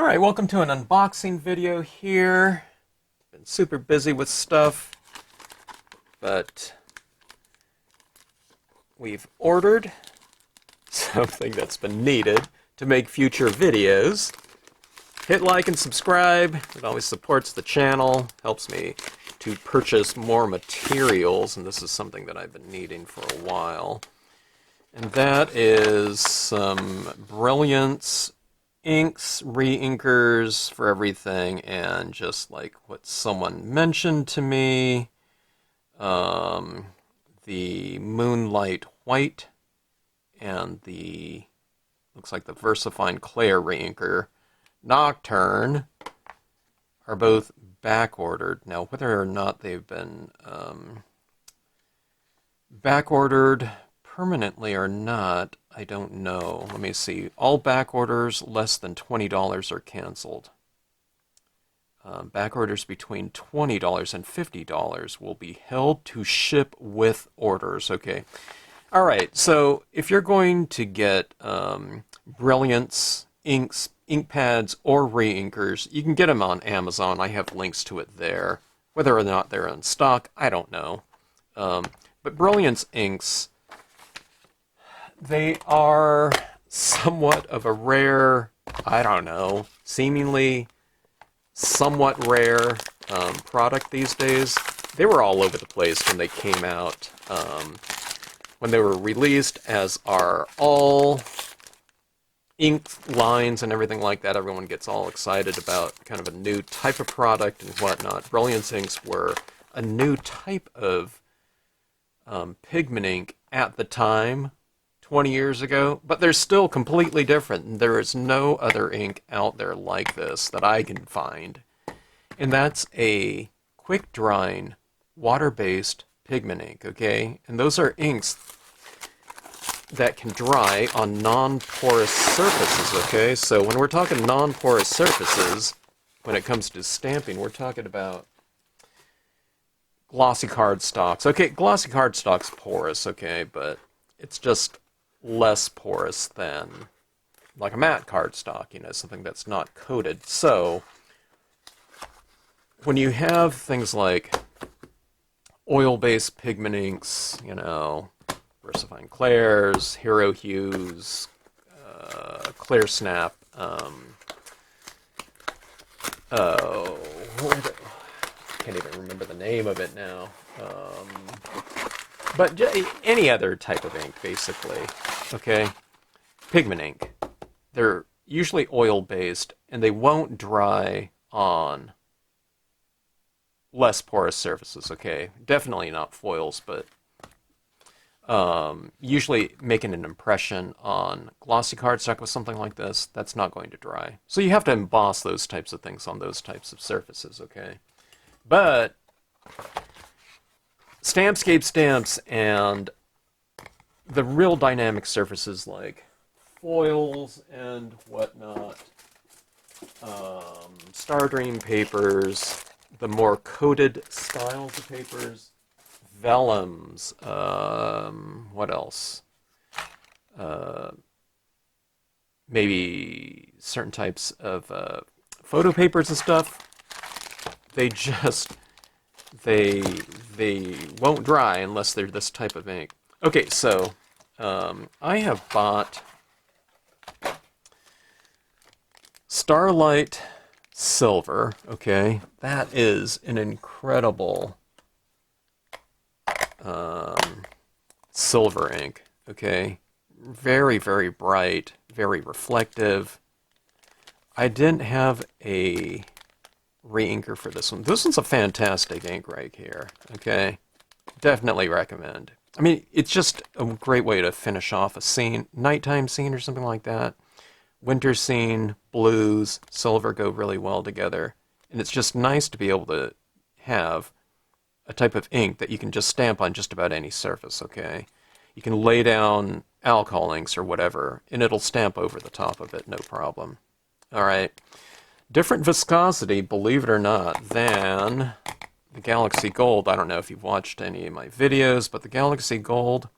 Alright, welcome to an unboxing video here. Been super busy with stuff, but we've ordered something that's been needed to make future videos. Hit like and subscribe. It always supports the channel, helps me to purchase more materials, and this is something that I've been needing for a while. And that is some Brilliance inks, re-inkers for everything, and just like what someone mentioned to me, the Moonlight White and the, looks like the VersaFine Clair re-inker Nocturne are both back-ordered. Now, whether or not they've been back-ordered permanently or not, I don't know. Let me see. All back orders less than $20 are canceled. Back orders between $20 and $50 will be held to ship with orders. Okay. All right. So if you're going to get Brilliance inks, ink pads, or re-inkers, you can get them on Amazon. I have links to it there. Whether or not they're in stock, I don't know. But Brilliance inks, they are somewhat of a rare, I don't know, seemingly somewhat rare product these days. They were all over the place when they came out. When they were released, as are all ink lines and everything like that, everyone gets all excited about kind of a new type of product and whatnot. Brilliance inks were a new type of pigment ink at the time, 20 years ago, but they're still completely different. There is no other ink out there like this that I can find. And that's a quick drying, water-based pigment ink, okay? And those are inks that can dry on non-porous surfaces, okay? So when we're talking non-porous surfaces, when it comes to stamping, we're talking about glossy cardstocks. Okay, glossy cardstock's porous, okay, but it's just less porous than like a matte cardstock, you know, something that's not coated. So when you have things like oil-based pigment inks, you know, VersaFine Clairs, Hero Hues, Clear Snap, can't even remember the name of it now. But any other type of ink, basically, okay? Pigment ink. They're usually oil-based, and they won't dry on less porous surfaces, okay? Definitely not foils, but usually making an impression on glossy cardstock with something like this, that's not going to dry. So you have to emboss those types of things on those types of surfaces, okay? But Stampscape stamps and the real dynamic surfaces like foils and whatnot, Star Dream papers, the more coated styles of papers, vellums, what else? Maybe certain types of photo papers and stuff. They just, they won't dry unless they're this type of ink. Okay, so I have bought Starlight Silver, okay? That is an incredible silver ink, okay? Very, very bright, very reflective. I didn't have a re-inker for this one. This one's a fantastic ink right here, okay? Definitely recommend. I mean, it's just a great way to finish off a scene, nighttime scene or something like that. Winter scene, blues, silver go really well together. And it's just nice to be able to have a type of ink that you can just stamp on just about any surface, okay? You can lay down alcohol inks or whatever, and it'll stamp over the top of it, no problem. All right. Different viscosity, believe it or not, than the Galaxy Gold. I don't know if you've watched any of my videos, but the Galaxy Gold,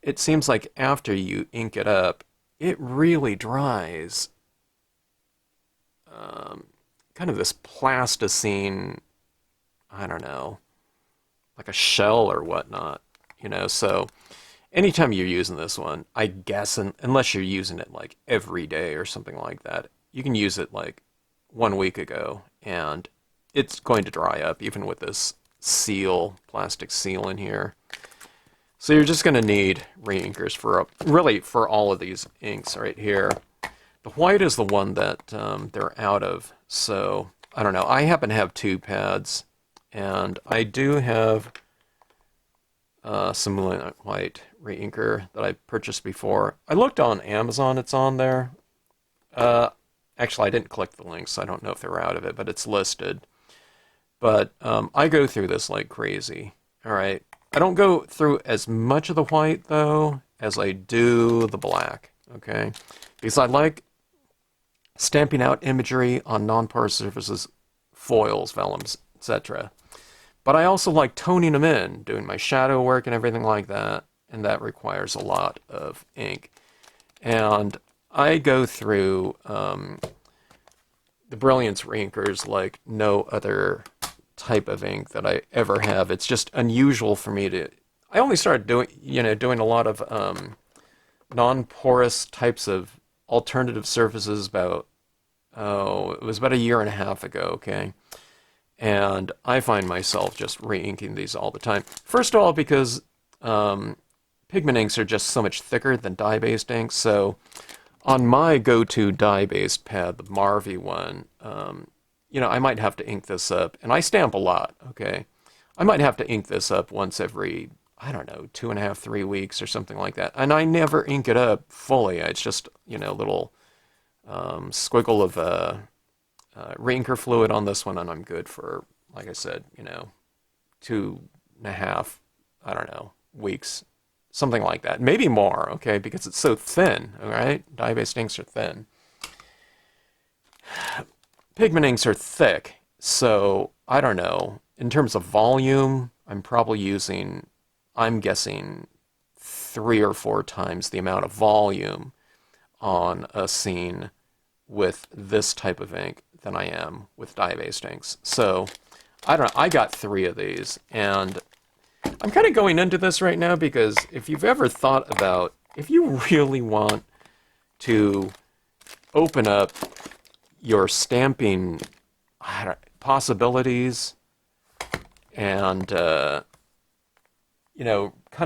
it seems like after you ink it up, it really dries kind of this plasticine, I don't know, like a shell or whatnot, you know. So anytime you're using this one, I guess, unless you're using it like every day or something like that, you can use it like 1 week ago, and it's going to dry up even with this seal, plastic seal in here. So you're just going to need reinkers for really for all of these inks right here. The white is the one that they're out of, so I don't know. I happen to have 2 pads, and I do have some Moonlight White reinker that I purchased before. I looked on Amazon, it's on there. Actually, I didn't click the link, so I don't know if they're out of it, but it's listed. But I go through this like crazy. All right. I don't go through as much of the white, though, as I do the black, okay? Because I like stamping out imagery on non-porous surfaces, foils, vellums, etc. But I also like toning them in, doing my shadow work and everything like that, and that requires a lot of ink. And I go through the Brilliance reinkers like no other type of ink that I ever have. It's just unusual for me to... I only started doing a lot of non-porous types of alternative surfaces about, it was about 1.5 years ago, okay? And I find myself just re-inking these all the time. First of all, because pigment inks are just so much thicker than dye-based inks, so on my go-to dye-based pad, the Marvy one, I might have to ink this up, and I stamp a lot, okay? I might have to ink this up once every, I don't know, 2.5, 3 weeks or something like that. And I never ink it up fully. It's just, a little squiggle of reinker fluid on this one, and I'm good for, like I said, 2.5, I don't know, weeks, something like that. Maybe more, okay, because it's so thin, all right? Dye-based inks are thin. Pigment inks are thick, so I don't know. In terms of volume, I'm probably using, I'm guessing, 3 or 4 times the amount of volume on a scene with this type of ink than I am with dye-based inks. So, I don't know, I got 3 of these, and I'm kind of going into this right now because if you've ever thought about, if you really want to open up your stamping possibilities and, kind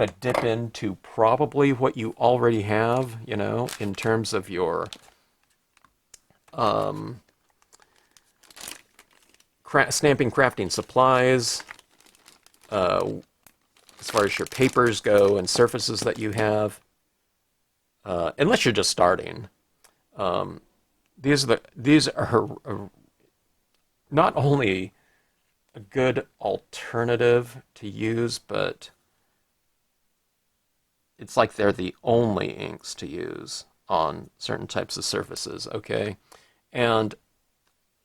of dip into probably what you already have, in terms of your stamping, crafting supplies, as far as your papers go and surfaces that you have, unless you're just starting. These are not only a good alternative to use, but it's like they're the only inks to use on certain types of surfaces, okay? And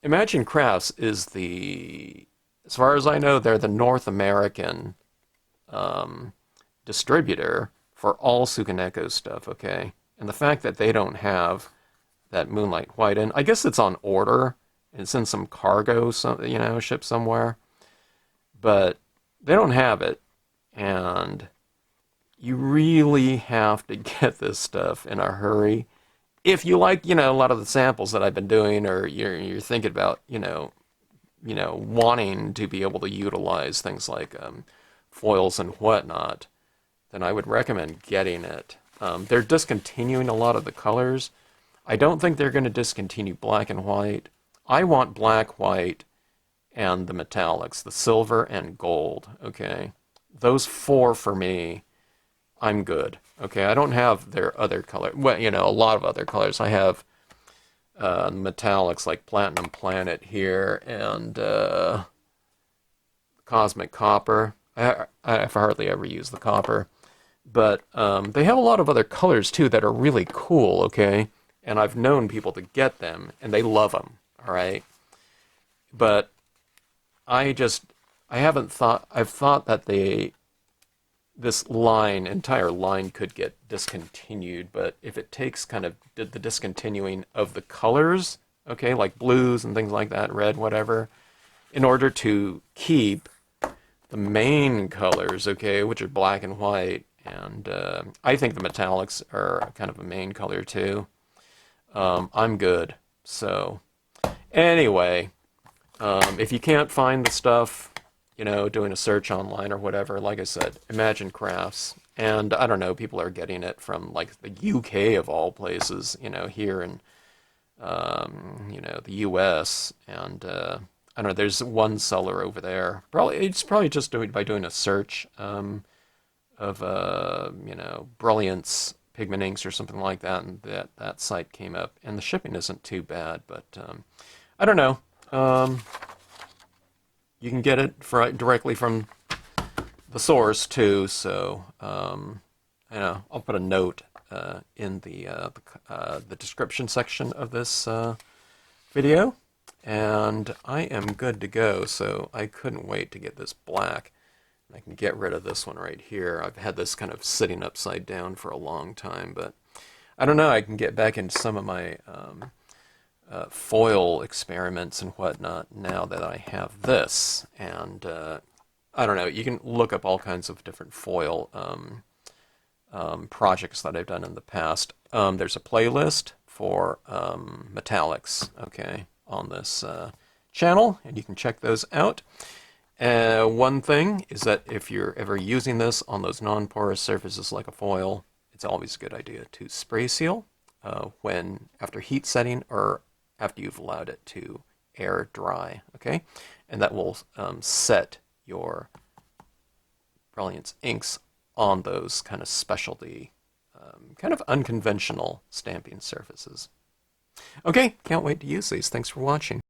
Imagine Crafts is as far as I know, they're the North American distributor for all Sukaneko stuff, okay? And the fact that they don't have that Moonlight White, and I guess it's on order, it's in some cargo, shipped somewhere, but they don't have it, and you really have to get this stuff in a hurry. If you like, a lot of the samples that I've been doing, or you're thinking about, wanting to be able to utilize things like foils and whatnot, then I would recommend getting it. They're discontinuing a lot of the colors. I don't think they're going to discontinue black and white. I want black, white, and the metallics, the silver and gold, okay? Those 4 for me, I'm good, okay? I don't have their other color, well, a lot of other colors. I have metallics like Platinum Planet here and Cosmic Copper. I've hardly ever used the copper. But they have a lot of other colors, too, that are really cool, okay? And I've known people to get them, and they love them, all right? But I've thought that this entire line could get discontinued, but if it takes kind of the discontinuing of the colors okay, like blues and things like that, red, whatever, in order to keep the main colors, okay, which are black and white. And I think the metallics are kind of a main color too. I'm good. So anyway, if you can't find the stuff, doing a search online or whatever, like I said, Imagine Crafts. And I don't know, people are getting it from like the UK of all places, here in, the US. And I don't know, there's one seller over there. It's probably just by doing a search of, Brilliance pigment inks or something like that, and that site came up. And the shipping isn't too bad, but I don't know. You can get it directly from the source too. So I'll put a note in the description section of this video, and I am good to go. So I couldn't wait to get this black. I can get rid of this one right here. I've had this kind of sitting upside down for a long time, but I don't know. I can get back into some of my foil experiments and whatnot now that I have this. And I don't know, you can look up all kinds of different foil projects that I've done in the past. There's a playlist for metallics, okay, on this channel, and you can check those out. One thing is that if you're ever using this on those non-porous surfaces like a foil, it's always a good idea to spray seal after heat setting or after you've allowed it to air dry, okay? And that will set your Brilliance inks on those kind of specialty, kind of unconventional stamping surfaces. Okay, can't wait to use these. Thanks for watching.